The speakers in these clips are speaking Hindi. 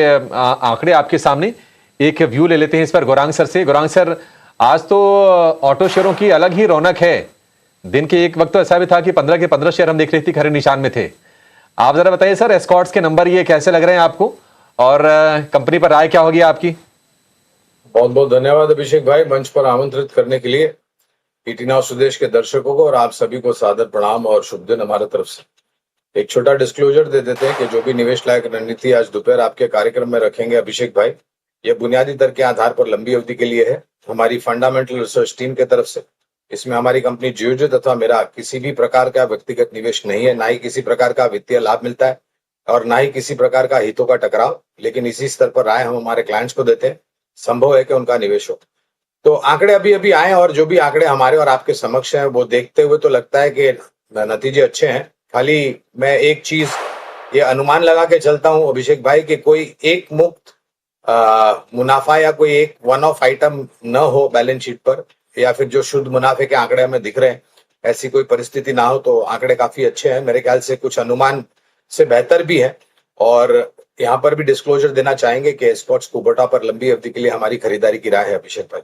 आंकड़े आपके सामने, एक व्यू ले लेते हैं इस पर गौरांग सर से। गौरांग सर, आज तो ऑटो शेयरों की अलग ही रौनक है। दिन के एक वक्त तो ऐसा भी था कि 15 के 15 शेयर हम देख रहे थे खरे निशान में थे। आप जरा बताइए सर, एस्कॉर्ट्स के नंबर ये कैसे लग रहे हैं आपको, और कंपनी पर राय क्या होगी आपकी? बहुत बहुत धन्यवाद अभिषेक भाई, मंच पर आमंत्रित करने के लिए। ईटी नाउ स्वदेश के दर्शकों को और आप सभी को सादर प्रणाम और शुभ दिन हमारे तरफ से। एक छोटा डिस्क्लोजर दे देते हैं कि जो भी निवेश लायक रणनीति आज दोपहर आपके कार्यक्रम में रखेंगे अभिषेक भाई, यह बुनियादी दर के आधार पर लंबी अवधि के लिए है, हमारी फंडामेंटल रिसर्च टीम के तरफ से। इसमें हमारी कंपनी जियोजेट अथवा मेरा किसी भी प्रकार का व्यक्तिगत निवेश नहीं है, ना ही किसी प्रकार का वित्तीय लाभ मिलता है और ना ही किसी प्रकार का हितों का टकराव। लेकिन इसी स्तर पर राय हम हमारे क्लाइंट्स को देते हैं, संभव है कि उनका निवेश हो। तो आंकड़े अभी अभी आए और जो भी आंकड़े हमारे और आपके समक्ष हैं वो देखते हुए तो लगता है कि नतीजे अच्छे हैं। खाली मैं एक चीज ये अनुमान लगा के चलता हूं अभिषेक भाई कि कोई एक मुक्त मुनाफा या कोई एक वन ऑफ आइटम न हो बैलेंस शीट पर, या फिर जो शुद्ध मुनाफे के आंकड़े हमें दिख रहे हैं ऐसी कोई परिस्थिति ना हो, तो आंकड़े काफी अच्छे हैं। मेरे ख्याल से कुछ अनुमान से बेहतर भी है। और यहाँ पर भी डिस्क्लोजर देना चाहेंगे कि एस्कॉर्ट्स कुबोटा पर लंबी अवधि के लिए हमारी खरीदारी की राय है अभिषेक भाई।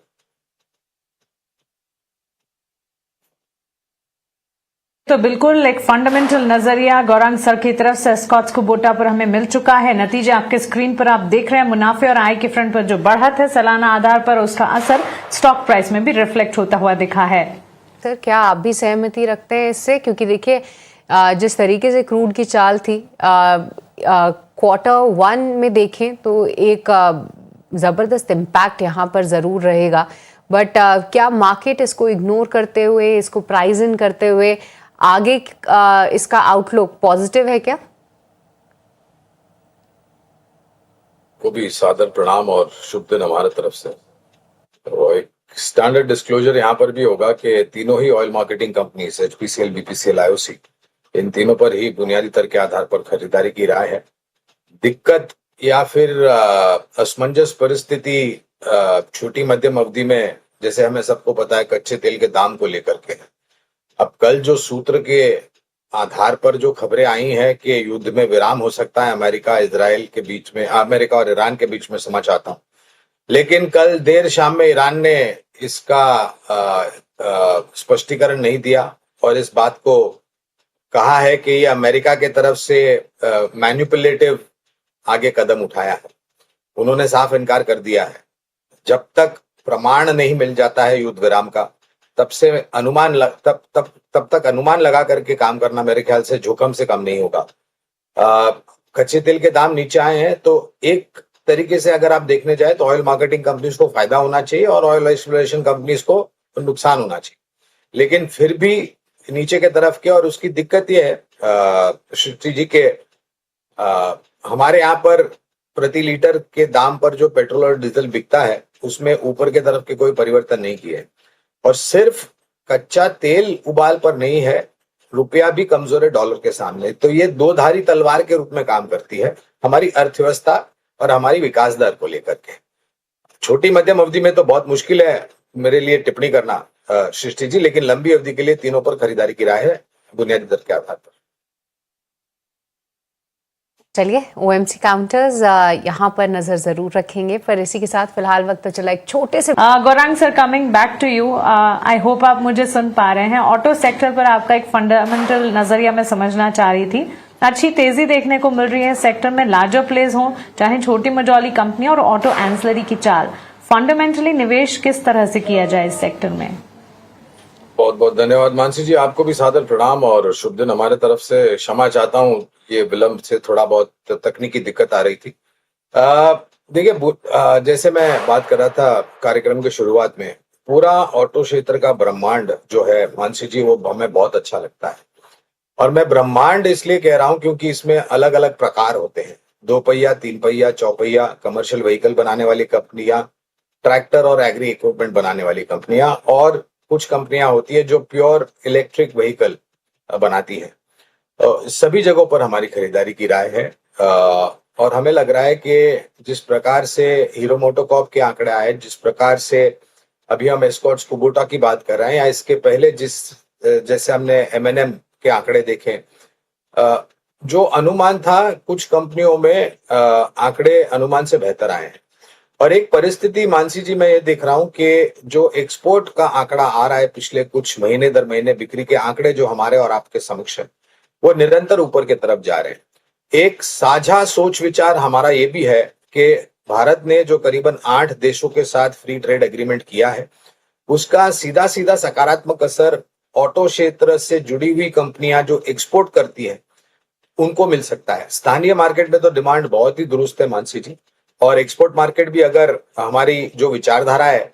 तो बिल्कुल एक फंडामेंटल नजरिया गौरांग सर की तरफ से एस्कॉर्ट्स कुबोटा पर हमें मिल चुका है। नतीजे आपके स्क्रीन पर आप देख रहे हैं। मुनाफे और आय के फ्रंट पर जो बढ़त है सालाना आधार पर, उसका असर स्टॉक प्राइस में भी रिफ्लेक्ट होता हुआ दिखा है। सर, क्या आप भी सहमति रखते हैं इससे? क्योंकि देखिए जिस तरीके से क्रूड की चाल थी, Q1 में देखें तो एक जबरदस्त इम्पैक्ट यहाँ पर जरूर रहेगा, बट क्या मार्केट इसको इग्नोर करते हुए, इसको प्राइस इन करते हुए आगे इसका आउटलुक पॉजिटिव है क्या? को भी सादर प्रणाम और शुभ दिन हमारे तरफ से। तो एक स्टैंडर्ड डिस्क्लोजर यहाँ पर भी होगा कि तीनों ही oil marketing company HPCL, BPCL, IOC, इन तीनों पर ही बुनियादी दर के आधार पर खरीदारी की राय है। दिक्कत या फिर असमंजस परिस्थिति छोटी मध्यम अवधि में, जैसे हमें सबको पता है, कच्चे तेल के दाम को लेकर के। अब कल जो सूत्र के आधार पर जो खबरें आई हैं कि युद्ध में विराम हो सकता है अमेरिका इजराइल के बीच में, अमेरिका और ईरान के बीच में, समझ आता हूं। लेकिन कल देर शाम में ईरान ने इसका स्पष्टीकरण नहीं दिया और इस बात को कहा है कि ये अमेरिका के तरफ से मैनिपुलेटिव आगे कदम उठाया है। उन्होंने साफ इनकार कर दिया है। जब तक प्रमाण नहीं मिल जाता है युद्ध विराम का, तब तक अनुमान लगा करके काम करना मेरे ख्याल से जोखिम से कम नहीं होगा। कच्चे तेल के दाम नीचे आए हैं तो एक तरीके से अगर आप देखने जाए तो ऑयल मार्केटिंग कंपनीज को फायदा होना चाहिए और ऑयल एक्सप्लोरेशन कंपनीज को नुकसान होना चाहिए। लेकिन फिर भी नीचे के तरफ के, और उसकी दिक्कत यह है श्री जी के हमारे यहाँ पर प्रति लीटर के दाम पर जो पेट्रोल और डीजल बिकता है उसमें ऊपर के तरफ के कोई परिवर्तन नहीं किए, और सिर्फ कच्चा तेल उबाल पर नहीं है, रुपया भी कमजोर है डॉलर के सामने। तो ये दो धारी तलवार के रूप में काम करती है हमारी अर्थव्यवस्था और हमारी विकास दर को लेकर के। छोटी मध्यम अवधि में तो बहुत मुश्किल है मेरे लिए टिप्पणी करना सृष्टि जी, लेकिन लंबी अवधि के लिए तीनों पर खरीदारी की राय है बुनियादी दर के आधार पर। चलिए, OMC काउंटर्स यहाँ पर नजर जरूर रखेंगे, पर इसी के साथ फिलहाल वक्त तो चला एक छोटे से Gaurang sir, coming back to you, I hope आप मुझे सुन पा रहे हैं। ऑटो सेक्टर पर आपका एक फंडामेंटल नजरिया मैं समझना चाह रही थी। अच्छी तेजी देखने को मिल रही है सेक्टर में, लार्जर प्लेस हो चाहे छोटी मझौली कंपनी, और ऑटो एंसिलरी की चाल। फंडामेंटली निवेश किस तरह से किया जाए इस सेक्टर में? बहुत बहुत धन्यवाद मानसी जी, आपको भी सादर प्रणाम और शुभ दिन हमारे तरफ से। क्षमा चाहता हूं, ये विलंब से थोड़ा बहुत तकनीकी दिक्कत आ रही थी। देखिए, जैसे मैं बात कर रहा था कार्यक्रम के शुरुआत में, पूरा ऑटो क्षेत्र का ब्रह्मांड जो है मानसी जी, वो हमें बहुत अच्छा लगता है। और मैं ब्रह्मांड इसलिए कह रहा हूं क्योंकि इसमें अलग अलग प्रकार होते हैं। 2 पहिया, 3 पहिया, चौपहिया, कमर्शियल व्हीकल बनाने वाली कंपनियां, ट्रैक्टर और एग्री इक्विपमेंट बनाने वाली कंपनियां, और कुछ कंपनियां होती है जो प्योर इलेक्ट्रिक व्हीकल बनाती है। सभी जगहों पर हमारी खरीदारी की राय है। और हमें लग रहा है कि जिस प्रकार से हीरो मोटोकॉर्प के आंकड़े आए, जिस प्रकार से अभी हम एस्कॉर्ट्स कुबोटा की बात कर रहे हैं, या इसके पहले जैसे हमने M&M के आंकड़े देखे, जो अनुमान था कुछ कंपनियों में आंकड़े अनुमान से बेहतर आए हैं। और एक परिस्थिति मानसी जी मैं ये देख रहा हूं कि जो एक्सपोर्ट का आंकड़ा आ रहा है पिछले कुछ महीने दर महीने, बिक्री के आंकड़े जो हमारे और आपके समक्ष है वो निरंतर ऊपर की तरफ जा रहे हैं। एक साझा सोच विचार हमारा ये भी है कि भारत ने जो करीबन 8 देशों के साथ फ्री ट्रेड एग्रीमेंट किया है उसका सीधा सीधा सकारात्मक असर ऑटो क्षेत्र से जुड़ी हुई कंपनियां जो एक्सपोर्ट करती है उनको मिल सकता है। स्थानीय मार्केट में तो डिमांड बहुत ही दुरुस्त है मानसी जी, और एक्सपोर्ट मार्केट भी अगर हमारी जो विचारधारा है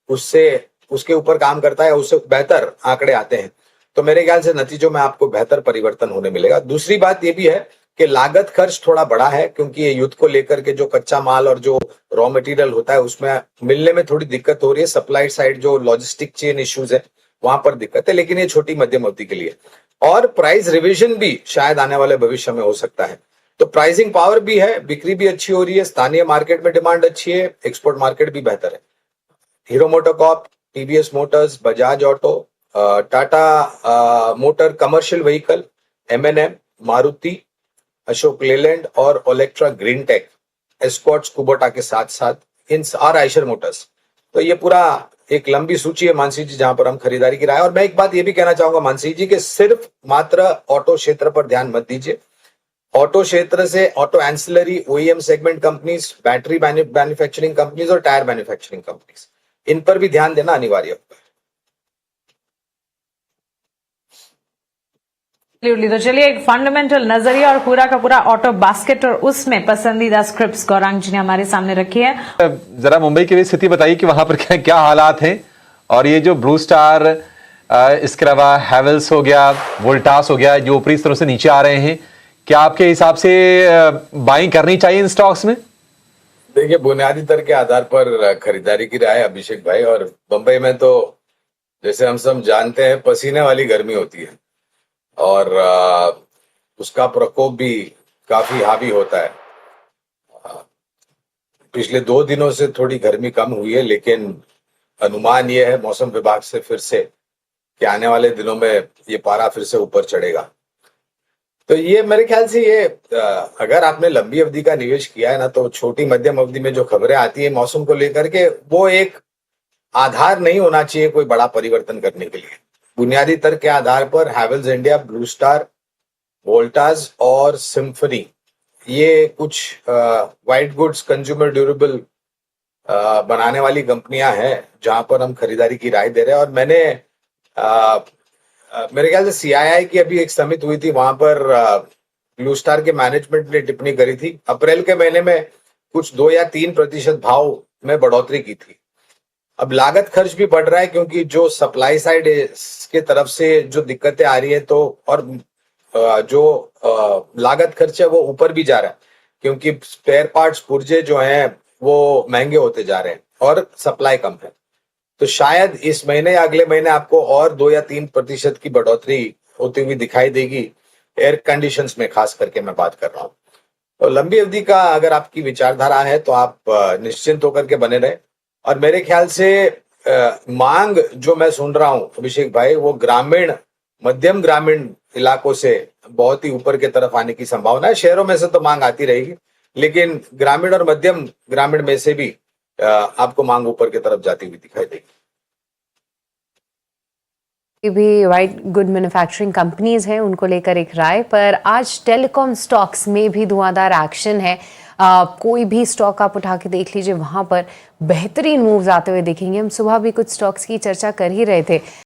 उससे उसके ऊपर काम करता है, उससे बेहतर आंकड़े आते हैं, तो मेरे ख्याल से नतीजों में आपको बेहतर परिवर्तन होने मिलेगा। दूसरी बात ये भी है कि लागत खर्च थोड़ा बड़ा है क्योंकि ये युद्ध को लेकर के जो कच्चा माल और जो रॉ मटेरियल होता है उसमें मिलने में थोड़ी दिक्कत हो रही है। सप्लाई साइड जो लॉजिस्टिक चेन इश्यूज है वहां पर दिक्कत है, लेकिन ये छोटी मध्यम अवधि के लिए। और प्राइस रिवीजन भी शायद आने वाले भविष्य में हो सकता है। तो प्राइसिंग पावर भी है, बिक्री भी अच्छी हो रही है, स्थानीय मार्केट में डिमांड अच्छी है, एक्सपोर्ट मार्केट भी बेहतर है। Hero MotoCorp, TVS Motors, Bajaj auto, Tata motor commercial vehicle, एमएनएम, मारुति, अशोक लेलैंड और Olectra green tech, Escorts Kubota के साथ साथ इन और आयशर मोटर्स। तो ये पूरा एक लंबी सूची है मानसी जी जहां पर हम खरीदारी की राय। और मैं एक बात ये भी कहना चाहूंगा मानसी जी कि सिर्फ मात्र ऑटो क्षेत्र पर ध्यान मत दीजिए। ऑटो क्षेत्र से auto ancillary, OEM segment companies, battery manufacturing companies और टायर मैन्युफैक्चरिंग कंपनीज, इन पर भी ध्यान देना अनिवार्य होगा। तो चलिए एक फंडामेंटल नजरिया और पूरा का पूरा ऑटो बास्केट और उसमें पसंदीदा स्क्रिप्ट्स गौरांग जी ने हमारे सामने रखी है। जरा मुंबई की भी स्थिति बताइए कि वहां पर क्या क्या हालात हैं, और ये जो ब्लू स्टार, इसके अलावा हैवेल्स हो गया, वोल्टास हो गया, जो ऊपरी स्तरों से नीचे आ रहे हैं, क्या आपके हिसाब से बाइंग करनी चाहिए इन स्टॉक्स में? देखिए, बुनियादी तर्क के आधार पर खरीदारी की राय अभिषेक भाई। और बंबई में तो जैसे हम सब जानते हैं पसीने वाली गर्मी होती है और उसका प्रकोप भी काफी हावी होता है। पिछले 2 दिनों से थोड़ी गर्मी कम हुई है, लेकिन अनुमान ये है मौसम विभाग से फिर से कि आने वाले दिनों में ये पारा फिर से ऊपर चढ़ेगा। तो ये मेरे ख्याल से ये अगर आपने लंबी अवधि का निवेश किया है ना, तो छोटी मध्यम अवधि में जो खबरें आती है मौसम को लेकर के, वो एक आधार नहीं होना चाहिए कोई बड़ा परिवर्तन करने के लिए। बुनियादी तर्क के आधार पर Havells India, blue star, Voltas और सिम्फनी, ये कुछ व्हाइट गुड्स, कंज्यूमर ड्यूरेबल बनाने वाली कंपनियां हैं जहां पर हम खरीदारी की राय दे रहे हैं। और मैंने मेरे ख्याल से सीआईआई की अभी एक समिति हुई थी, वहां पर ब्लू स्टार के मैनेजमेंट ने टिप्पणी करी थी। अप्रैल के महीने में कुछ 2 या 3% भाव में बढ़ोतरी की थी। अब लागत खर्च भी बढ़ रहा है क्योंकि जो सप्लाई साइड के तरफ से जो दिक्कतें आ रही है, तो और जो लागत खर्च है वो ऊपर भी जा रहा है क्योंकि स्पेयर पार्ट्स, पुर्जे जो हैं वो महंगे होते जा रहे हैं और सप्लाई कम है। तो शायद इस महीने या अगले महीने आपको और 2 या 3% की बढ़ोतरी होती हुई दिखाई देगी, एयर कंडीशंस में खास करके मैं बात कर रहा हूँ। तो लंबी अवधि का अगर आपकी विचारधारा है तो आप निश्चिंत होकर के बने रहे। और मेरे ख्याल से मांग जो मैं सुन रहा हूं अभिषेक भाई, वो ग्रामीण, मध्यम ग्रामीण इलाकों से बहुत ही ऊपर की तरफ आने की संभावना है। शहरों में से तो मांग आती रहेगी, लेकिन ग्रामीण और मध्यम ग्रामीण में से भी आपको मांग ऊपर की तरफ जाती हुई दिखाई देगी। भी वाइट गुड मैन्युफैक्चरिंग कंपनीज हैं, उनको लेकर एक राय। पर आज टेलीकॉम स्टॉक्स में भी धुआंधार एक्शन है। कोई भी स्टॉक आप उठा के देख लीजिए, वहां पर बेहतरीन मूव्स आते हुए देखेंगे। हम सुबह भी कुछ स्टॉक्स की चर्चा कर ही रहे थे।